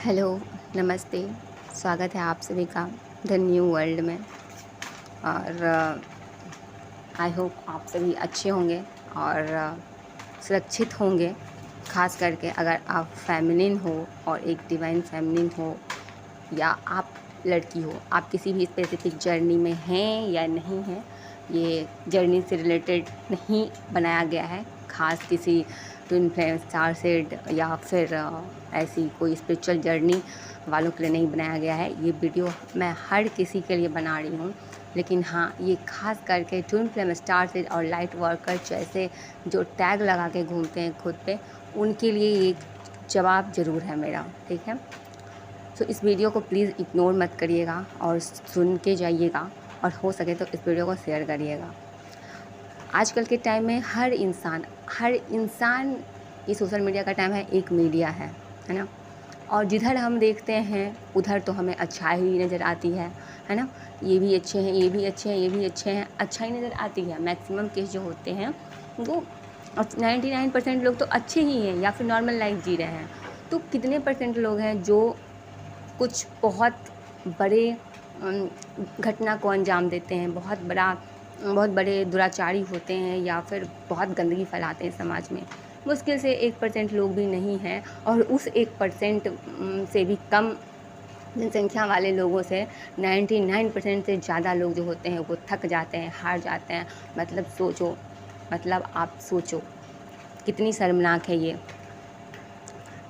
Hello, नमस्ते। स्वागत है आप सभी का द न्यू वर्ल्ड में। और आई होप आप सभी अच्छे होंगे और सुरक्षित होंगे। ख़ास करके अगर आप फेमिनिन हो और एक डिवाइन फेमिनिन हो, या आप लड़की हो, आप किसी भी स्पेसिफिक जर्नी में हैं या नहीं हैं, ये जर्नी से रिलेटेड नहीं बनाया गया है। ख़ास किसी ट्विन फ्लेम स्टार सेड या फिर ऐसी कोई स्पिरिचुअल जर्नी वालों के लिए नहीं बनाया गया है। ये वीडियो मैं हर किसी के लिए बना रही हूँ, लेकिन हाँ, ये खास करके ट्विन फ्लेम स्टार सेड और लाइट वर्कर जैसे जो टैग लगा के घूमते हैं खुद पे, उनके लिए ये जवाब ज़रूर है मेरा। ठीक है, तो इस वीडियो को प्लीज़ इग्नोर मत करिएगा और सुन के जाइएगा, और हो सके तो इस वीडियो को शेयर करिएगा। आजकल के टाइम में हर इंसान ये सोशल मीडिया का टाइम है, एक मीडिया है ना। और जिधर हम देखते हैं उधर तो हमें अच्छाई ही नज़र आती है ना। ये भी अच्छे हैं, ये भी अच्छे हैं, ये भी अच्छे हैं, अच्छा ही नज़र आती है। मैक्सिमम केस जो होते हैं वो 99% लोग तो अच्छे ही हैं या फिर नॉर्मल लाइफ जी रहे हैं। तो कितने परसेंट लोग हैं जो कुछ बहुत बड़े घटना को अंजाम देते हैं, बहुत बड़े दुराचारी होते हैं या फिर बहुत गंदगी फैलाते हैं समाज में। मुश्किल से 1% लोग भी नहीं हैं, और उस 1% से भी कम जनसंख्या वाले लोगों से 99% से ज़्यादा लोग जो होते हैं वो थक जाते हैं, हार जाते हैं। मतलब आप सोचो कितनी शर्मनाक है ये।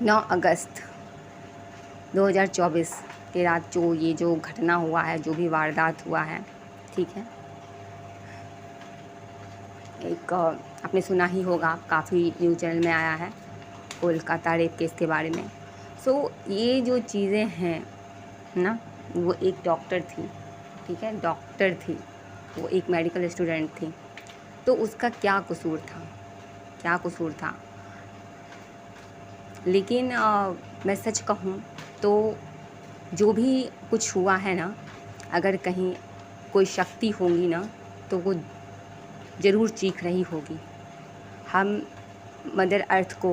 9 अगस्त 2024 के रात जो घटना हुआ है, जो भी वारदात हुआ है, ठीक है, एक आपने सुना ही होगा, काफ़ी न्यूज़ चैनल में आया है कोलकाता रेप केस के बारे में। सो ये जो चीज़ें हैं ना, वो एक डॉक्टर थी, ठीक है, डॉक्टर थी, वो एक मेडिकल स्टूडेंट थी। तो उसका क्या कसूर था, क्या कसूर था? लेकिन मैं सच कहूँ तो जो भी कुछ हुआ है ना, अगर कहीं कोई शक्ति होगी ना तो वो ज़रूर चीख रही होगी। हम मदर अर्थ को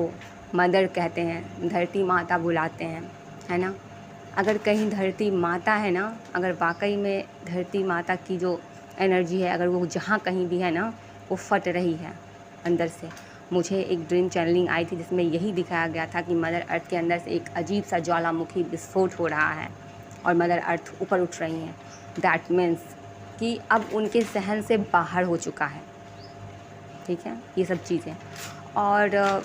मदर कहते हैं, धरती माता बुलाते हैं, है ना। अगर कहीं धरती माता है ना, अगर वाकई में धरती माता की जो एनर्जी है, अगर वो जहाँ कहीं भी है ना, वो फट रही है अंदर से। मुझे एक ड्रीम चैनलिंग आई थी जिसमें यही दिखाया गया था कि मदर अर्थ के अंदर से एक अजीब सा ज्वालामुखी विस्फोट हो रहा है और मदर अर्थ ऊपर उठ रही हैं। दैट मीन्स कि अब उनके सहन से बाहर हो चुका है, ठीक है, ये सब चीज़ें। और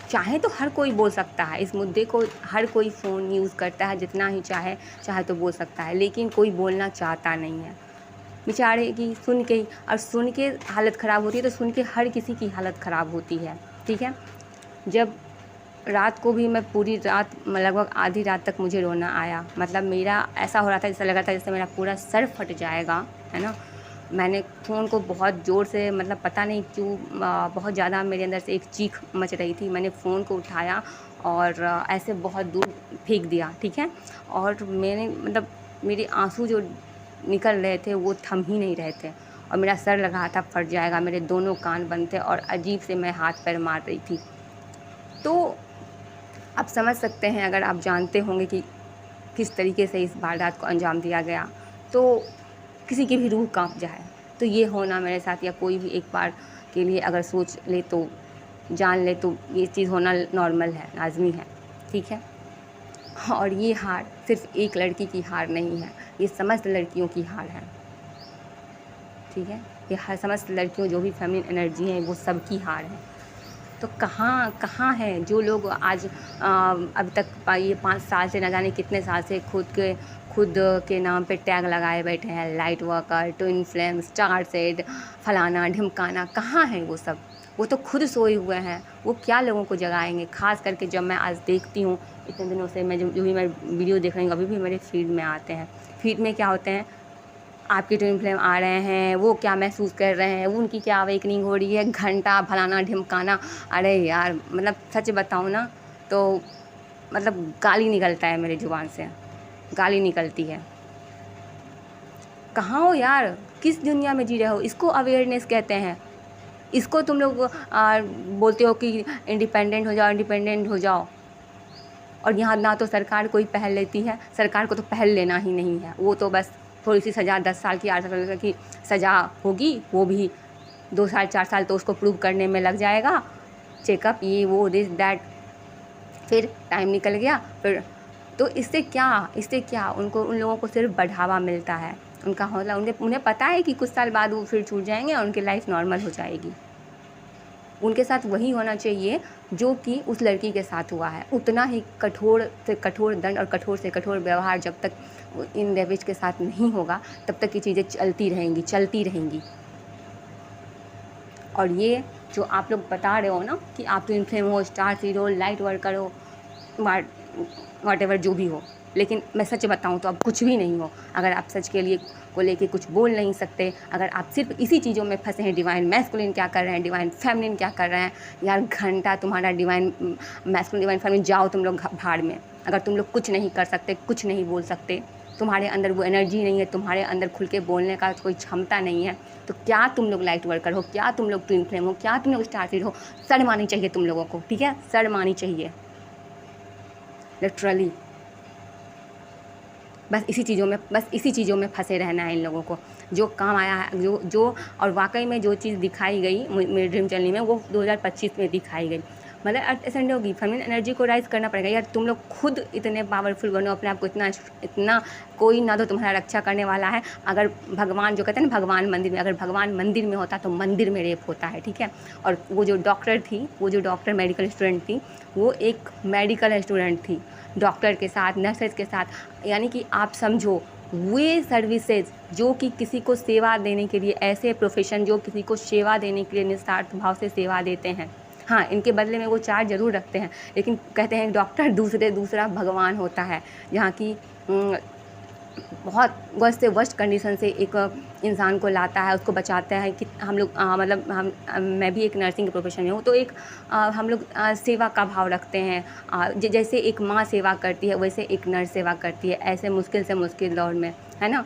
चाहे तो हर कोई बोल सकता है इस मुद्दे को, हर कोई फ़ोन यूज़ करता है, जितना ही चाहे तो बोल सकता है, लेकिन कोई बोलना चाहता नहीं है बेचारे की। सुन के ही, और सुन के हालत ख़राब होती है, तो सुन के हर किसी की हालत ख़राब होती है, ठीक है। जब रात को भी मैं पूरी रात, लगभग आधी रात तक मुझे रोना आया। मतलब मेरा ऐसा हो रहा था, जैसा लग रहा था जैसे मेरा पूरा सर फट जाएगा, है ना। मैंने फ़ोन को बहुत ज़ोर से, मतलब पता नहीं क्यों, बहुत ज़्यादा मेरे अंदर से एक चीख मच रही थी। मैंने फ़ोन को उठाया और ऐसे बहुत दूर फेंक दिया, ठीक है। और मैंने, मतलब मेरे आंसू जो निकल रहे थे वो थम ही नहीं रहे थे, और मेरा सर लग रहा था फट जाएगा। मेरे दोनों कान बंद थे और अजीब से मैं हाथ पैर मार रही थी। तो आप समझ सकते हैं, अगर आप जानते होंगे कि किस तरीके से इस वारदात को अंजाम दिया गया, तो किसी की भी रूह कांप जाए। तो ये होना मेरे साथ, या कोई भी एक बार के लिए अगर सोच ले तो, जान ले तो, ये चीज़ होना नॉर्मल है, लाजमी है, ठीक है। और ये हार सिर्फ एक लड़की की हार नहीं है, ये समस्त लड़कियों की हार है, ठीक है। ये हर समस्त लड़कियों, जो भी फेमिनिन एनर्जी है, वो सबकी हार है। तो कहाँ हैं जो लोग आज अब तक ये 5 साल से, न जाने कितने साल से खुद के नाम पे टैग लगाए बैठे हैं, light worker, twin flame, star said, फलाना ढिमकाना, कहाँ हैं वो सब? वो तो खुद सोए हुए हैं, वो क्या लोगों को जगाएंगे? खास करके जब मैं आज देखती हूँ, इतने दिनों से मैं जो भी मैं वीडियो देख रही हूँ, अभी भी मेरे फीड में आते हैं। फीड में क्या होते हैं, आपके ट्विन फ्लेम आ रहे हैं, वो क्या महसूस कर रहे हैं, उनकी क्या अवेकनिंग हो रही है, घंटा फलाना ढिमकाना। अरे यार, मतलब सच बताऊँ ना तो, मतलब गाली निकलता है मेरी ज़ुबान से, गाली निकलती है। कहाँ हो यार, किस दुनिया में जी रहे हो? इसको अवेयरनेस कहते हैं। इसको तुम लोग बोलते हो कि इंडिपेंडेंट हो जाओ, इंडिपेंडेंट हो जाओ। और यहाँ ना तो सरकार कोई पहल लेती है, सरकार को तो पहल लेना ही नहीं है, वो तो बस थोड़ी सी सज़ा 10 साल की 8 साल की सज़ा होगी, वो भी 2 साल 4 साल तो उसको प्रूव करने में लग जाएगा, चेकअप ये वो दिस दैट, फिर टाइम निकल गया, फिर तो इससे क्या उनको, उन लोगों को सिर्फ बढ़ावा मिलता है, उनका हौसला, उन्हें पता है कि कुछ साल बाद वो फिर छूट जाएंगे और उनकी लाइफ नॉर्मल हो जाएगी। उनके साथ वही होना चाहिए जो कि उस लड़की के साथ हुआ है, उतना ही कठोर से कठोर दंड और कठोर से कठोर व्यवहार जब तक इन रेविज के साथ नहीं होगा तब तक ये चीज़ें चलती रहेंगी। और ये जो आप लोग बता रहे हो ना कि आप तो इन्फ्लेम हो, स्टार सीड हो, लाइट वर्कर हो, व्हाटएवर जो भी हो, लेकिन मैं सच बताऊं तो अब कुछ भी नहीं हो। अगर आप सच के लिए को लेके कुछ बोल नहीं सकते, अगर आप सिर्फ इसी चीज़ों में फंसे हैं, डिवाइन मैस्कुलिन क्या कर रहे हैं, डिवाइन फेमिनिन क्या कर रहे हैं, यार घंटा तुम्हारा डिवाइन मैस्कुलिन डिवाइन फेमिनिन जाओ तुम लोग भाड़ में। अगर तुम लोग कुछ नहीं कर सकते, कुछ नहीं बोल सकते, तुम्हारे अंदर वो एनर्जी नहीं है, तुम्हारे अंदर खुल के बोलने का कोई क्षमता नहीं है, तो क्या तुम लोग लाइट वर्कर हो, क्या तुम लोग ट्विन फ्लेम हो, क्या तुम लोग स्टार सीड हो? शर्म आनी चाहिए तुम लोगों को, ठीक है, शर्म आनी चाहिए लिटरली। बस इसी चीज़ों में फंसे रहना है इन लोगों को। जो काम आया है, जो और वाकई में जो चीज़ दिखाई गई मेरे ड्रीम जर्नी में, वो 2025 में दिखाई गई। मतलब अर्थ असेंड होगी, फेमिनिन एनर्जी को राइज करना पड़ेगा यार। तुम लोग खुद इतने पावरफुल बनो, अपने आप को इतना कोई ना तो तुम्हारा रक्षा करने वाला है। अगर भगवान, जो कहते हैं ना भगवान मंदिर में, अगर भगवान मंदिर में होता तो मंदिर में रेप होता है, ठीक है। और वो जो डॉक्टर मेडिकल स्टूडेंट थी, वो एक मेडिकल स्टूडेंट थी, डॉक्टर के साथ, नर्सेज के साथ, यानी कि आप समझो वे सर्विसेज जो कि किसी को सेवा देने के लिए, ऐसे प्रोफेशन जो किसी को सेवा देने के लिए निस्वार्थ भाव से सेवा देते हैं। हाँ, इनके बदले में वो चार्ज ज़रूर रखते हैं, लेकिन कहते हैं डॉक्टर दूसरा भगवान होता है, जहाँ की बहुत वर्स्ट से वर्स्ट कंडीशन से एक इंसान को लाता है, उसको बचाता है। कि हम लोग मैं भी एक नर्सिंग के प्रोफेशन में हूँ, तो एक हम लोग सेवा का भाव रखते हैं। जैसे एक माँ सेवा करती है, वैसे एक नर्स सेवा करती है, ऐसे मुश्किल से मुश्किल दौर में, है ना।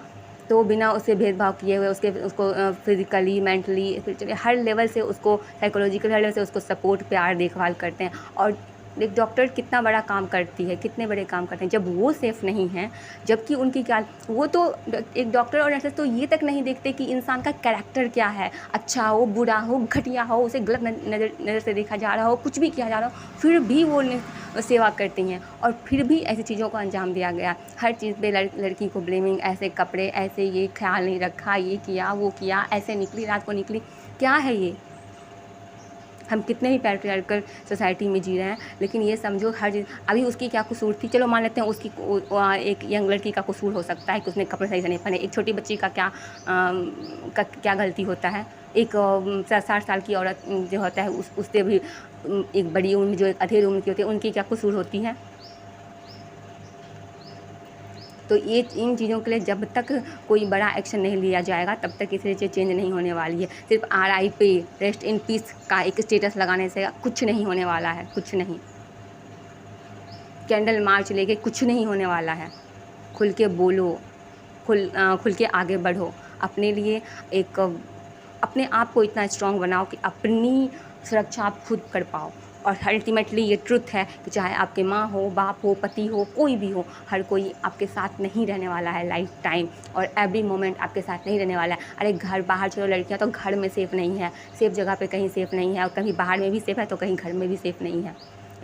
तो बिना उससे भेदभाव किए हुए उसको फिज़िकली, मेंटली, हर लेवल से उसको, साइकोलॉजिकल हर लेवल से उसको सपोर्ट, प्यार, देखभाल करते हैं। और एक डॉक्टर कितना बड़ा काम करती है, कितने बड़े काम करते हैं जब वो सेफ़ नहीं हैं, जबकि उनकी क्या, वो तो एक डॉक्टर और नर्सेस तो ये तक नहीं देखते कि इंसान का कैरेक्टर क्या है, अच्छा हो, बुरा हो, घटिया हो, उसे गलत नज़र से देखा जा रहा हो, कुछ भी किया जा रहा हो, फिर भी वो सेवा करती हैं। और फिर भी ऐसी चीज़ों को अंजाम दिया गया, हर चीज़ पे लड़की को ब्लेमिंग, ऐसे कपड़े, ऐसे ये ख्याल नहीं रखा, ये किया, वो किया, ऐसे निकली, रात को निकली, क्या है ये? हम कितने भी पैट्रियार्कल सोसाइटी में जी रहे हैं, लेकिन ये समझो हर चीज़, अभी उसकी क्या कसूर थी, चलो मान लेते हैं उसकी एक यंग लड़की का कसूर हो सकता है कि उसने कपड़े सही से नहीं पहने। एक छोटी बच्ची का क्या गलती होता है? एक 60 साल की औरत जो होता है उससे भी एक बड़ी उम्र, जो एक अधेड़ उम्र की होती है, उनकी क्या कसूर होती है? तो ये इन चीज़ों के लिए जब तक कोई बड़ा एक्शन नहीं लिया जाएगा तब तक इसे चेंज नहीं होने वाली है। सिर्फ RIP, रेस्ट इन पीस का एक स्टेटस लगाने से कुछ नहीं होने वाला है, कुछ नहीं। कैंडल मार्च लेके कुछ नहीं होने वाला है। खुल के बोलो, खुल के आगे बढ़ो, अपने लिए एक, अपने आप को इतना स्ट्रॉन्ग बनाओ कि अपनी सुरक्षा आप खुद कर पाओ। और अल्टीमेटली ये ट्रुथ है कि चाहे आपके माँ हो, बाप हो, पति हो, कोई भी हो, हर कोई आपके साथ नहीं रहने वाला है लाइफ टाइम, और एवरी मोमेंट आपके साथ नहीं रहने वाला है। अरे घर बाहर चलो, लड़कियां तो घर में सेफ़ नहीं है, सेफ़ जगह पे कहीं सेफ़ नहीं है, और कहीं बाहर में भी सेफ़ है तो कहीं घर में भी सेफ़ नहीं है।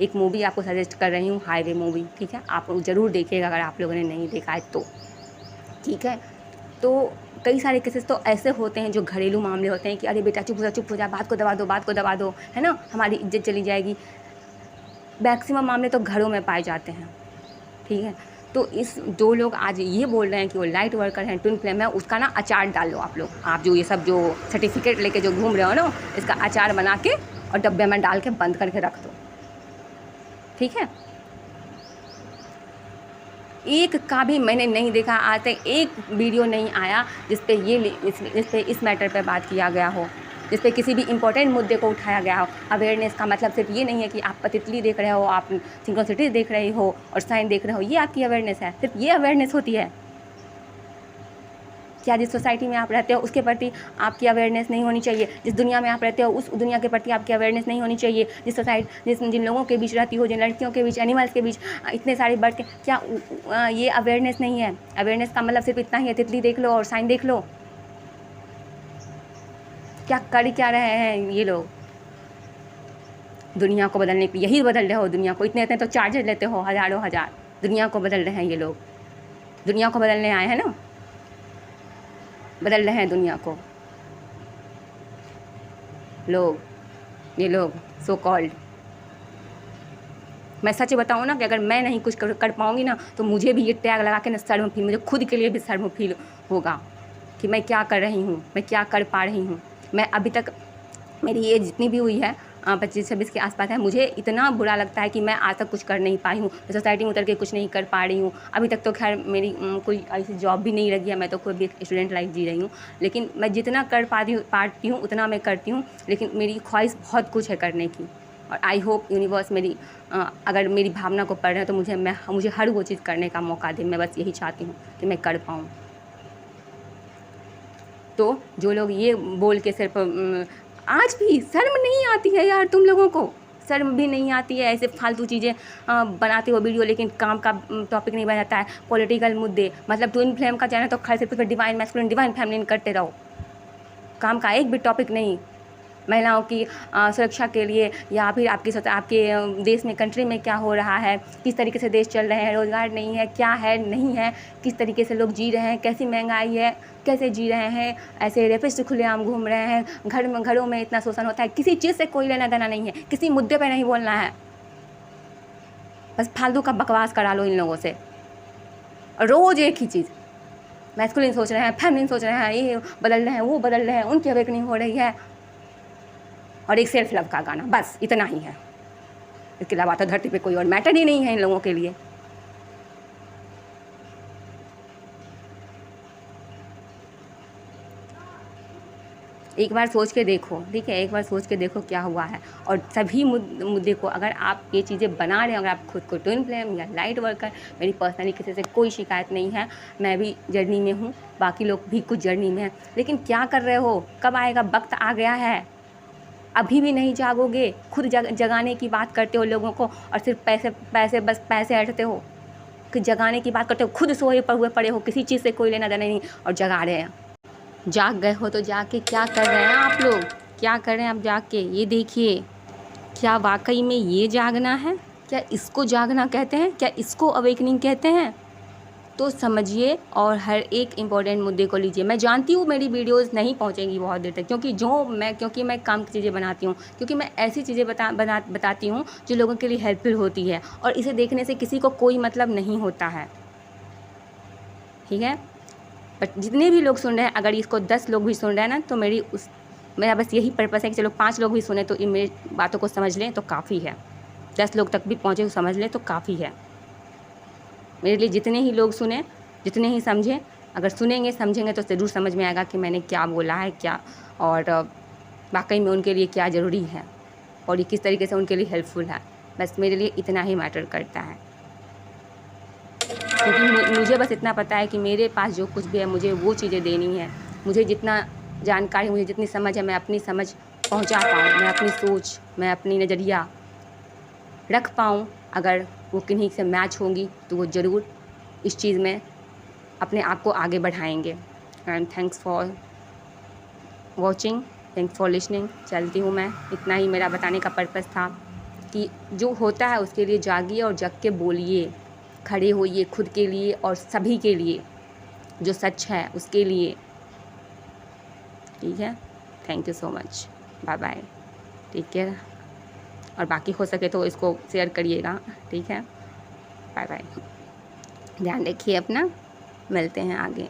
एक मूवी आपको सजेस्ट कर रही हूँ, हाईवे मूवी, ठीक है, आप ज़रूर देखिएगा अगर आप लोगों ने नहीं देखा है तो, ठीक है। तो कई सारे केसेस तो ऐसे होते हैं जो घरेलू मामले होते हैं कि अरे बेटा चुप हो जा, बात को दबा दो, है ना, हमारी इज्जत चली जाएगी। मैक्सिमम मामले तो घरों में पाए जाते हैं, ठीक है। तो जो लोग आज ये बोल रहे हैं कि वो लाइट वर्कर हैं, ट्विन फ्लेम है, उसका ना अचार डाल लो आप लोग। आप जो ये सब जो सर्टिफिकेट लेके जो घूम रहे हो ना, इसका अचार बना के और डब्बे में डाल के बंद करके रख दो, ठीक है। एक का भी मैंने नहीं देखा, आज तक एक वीडियो नहीं आया जिस पे इस मैटर पे बात किया गया हो, जिस पे किसी भी इम्पोर्टेंट मुद्दे को उठाया गया हो। अवेयरनेस का मतलब सिर्फ ये नहीं है कि आप पतितली देख रहे हो, आप सिंक्रोनिसिटीज देख रहे हो और साइन देख रहे हो, ये आपकी अवेयरनेस है, सिर्फ ये अवेयरनेस होती है? क्या जिस सोसाइटी में आप रहते हो उसके प्रति आपकी अवेयरनेस नहीं होनी चाहिए? जिस दुनिया में आप रहते हो उस दुनिया के प्रति आपकी अवेयरनेस नहीं होनी चाहिए? जिन लोगों के बीच रहती हो, जिन लड़कियों के बीच, एनिमल्स के बीच इतने सारे बर्ड के, क्या ये अवेयरनेस नहीं है? अवेयरनेस का मतलब सिर्फ इतना ही है, तितली देख लो और साइन देख लो। क्या कर क्या रहे हैं ये लोग दुनिया को बदलने के लिए? यही बदल रहे हो दुनिया को, इतने इतने तो चार्जेस लेते हो, हज़ारों हज़ार। दुनिया को बदल रहे हैं ये लोग, दुनिया को बदलने आए हैं ना, बदल रहे हैं दुनिया को ये लोग सो कॉल्ड। मैं सच बताऊँ ना कि अगर मैं नहीं कुछ कर पाऊँगी ना तो मुझे भी ये टैग लगा के ना शर्म फील, मुझे खुद के लिए भी शर्म फील होगा कि मैं क्या कर रही हूँ, मैं क्या कर पा रही हूँ। मैं अभी तक, मेरी एज जितनी भी हुई है 25-26 के आसपास है, मुझे इतना बुरा लगता है कि मैं आज तक कुछ कर नहीं पाई हूँ, मैं सोसाइटी में उतर के कुछ नहीं कर पा रही हूँ। अभी तक तो खैर मेरी कोई ऐसी जॉब भी नहीं लगी है, मैं तो कोई भी स्टूडेंट लाइफ जी रही हूँ, लेकिन मैं जितना कर पाती हूँ उतना मैं करती हूँ। लेकिन मेरी ख्वाहिश बहुत कुछ है करने की, और आई होप यूनिवर्स मेरी अगर मेरी भावना को पढ़ रहे हैं तो मुझे हर वो चीज़ करने का मौका दे। मैं बस यही चाहती हूँ कि मैं कर पाऊँ। तो जो लोग ये बोल के सिर्फ आज भी शर्म नहीं आती है यार, तुम लोगों को शर्म भी नहीं आती है? ऐसे फालतू चीज़ें बनाते हो वीडियो, लेकिन काम का टॉपिक नहीं बनाता है। पॉलिटिकल मुद्दे, मतलब ट्विन फ्लेम का चैनल तो खैर सिर्फ डिवाइन मैस्कुलिन डिवाइन फेमिनिन करते रहो, काम का एक भी टॉपिक नहीं। महिलाओं की सुरक्षा के लिए, या फिर आपके देश में, कंट्री में क्या हो रहा है, किस तरीके से देश चल रहे हैं, रोज़गार नहीं है, क्या है नहीं है, किस तरीके से लोग जी रहे हैं, कैसी महंगाई है, कैसे जी रहे हैं, ऐसे रेपिस्ट खुलेआम घूम रहे हैं, घरों में इतना शोषण होता है। किसी चीज़ से कोई लेना देना नहीं है, किसी मुद्दे पर नहीं बोलना है, बस फालतू का बकवास करा लो इन लोगों से। रोज़ एक ही चीज़, मैस्कुलिन सोच रहे हैं, फेमिनिन सोच रहे हैं, ये बदल रहे हैं, वो बदल रहे हैं, उनकी अवेकनिंग हो रही है, और एक सेल्फ लव का गाना, बस इतना ही है। इसके अलावा तो धरती पे कोई और मैटर ही नहीं है इन लोगों के लिए। एक बार सोच के देखो, ठीक है, एक बार सोच के देखो क्या हुआ है। और सभी मुद्दे को अगर आप ये चीज़ें बना रहे हो, अगर आप खुद को ट्विन फ्लेम या लाइट वर्कर, मेरी पर्सनली किसी से कोई शिकायत नहीं है, मैं भी जर्नी में हूँ, बाकी लोग भी कुछ जर्नी में हैं, लेकिन क्या कर रहे हो? कब आएगा? वक्त आ गया है, अभी भी नहीं जागोगे? खुद जगाने की बात करते हो लोगों को, और सिर्फ पैसे ऐंठते हो कि जगाने की बात करते हो, खुद सोए पर हुए पड़े हो, किसी चीज़ से कोई लेना देना नहीं, और जगा रहे हैं। जाग गए हो तो जाके क्या कर रहे हैं आप लोग? क्या कर रहे हैं आप जाग के? ये देखिए, क्या वाकई में ये जागना है? क्या इसको जागना कहते हैं? क्या इसको अवेकनिंग कहते हैं? तो समझिए और हर एक इम्पोर्टेंट मुद्दे को लीजिए। मैं जानती हूँ मेरी वीडियोस नहीं पहुँचेंगी बहुत देर तक, क्योंकि मैं काम की चीज़ें बनाती हूँ, क्योंकि मैं ऐसी चीज़ें बताती हूँ जो लोगों के लिए हेल्पफुल होती है, और इसे देखने से किसी को कोई मतलब नहीं होता है, ठीक है। बट जितने भी लोग सुन रहे हैं, अगर इसको 10 लोग भी सुन रहे हैं ना, तो मेरा बस यही पर्पस है कि चलो 5 लोग भी सुने तो मेरी बातों को समझ लें तो काफ़ी है। 10 लोग तक भी पहुँचे तो समझ लें तो काफ़ी है मेरे लिए। जितने ही लोग सुने, जितने ही समझें, अगर सुनेंगे समझेंगे तो ज़रूर समझ में आएगा कि मैंने क्या बोला है, क्या, और वाकई में उनके लिए क्या ज़रूरी है, और ये किस तरीके से उनके लिए हेल्पफुल है। बस मेरे लिए इतना ही मैटर करता है, क्योंकि मुझे बस इतना पता है कि मेरे पास जो कुछ भी है मुझे वो चीज़ें देनी है। मुझे जितना जानकारी, मुझे जितनी समझ है, मैं अपनी समझ पहुंचा पाऊँ, मैं अपनी सोच, मैं अपनी नज़रिया रख पाऊँ। अगर वो किन्हीं से मैच होंगी तो वो ज़रूर इस चीज़ में अपने आप को आगे बढ़ाएंगे। And thanks for watching, thanks for listening. चलती हूँ मैं, इतना ही मेरा बताने का पर्पस था कि जो होता है उसके लिए जागिए और जग के बोलिए, खड़े होइए खुद के लिए और सभी के लिए, जो सच है उसके लिए, ठीक है। Thank you so much, bye bye, take care, और बाकी हो सके तो इसको शेयर करिएगा, ठीक है। बाय बाय, ध्यान रखिए अपना, मिलते हैं आगे।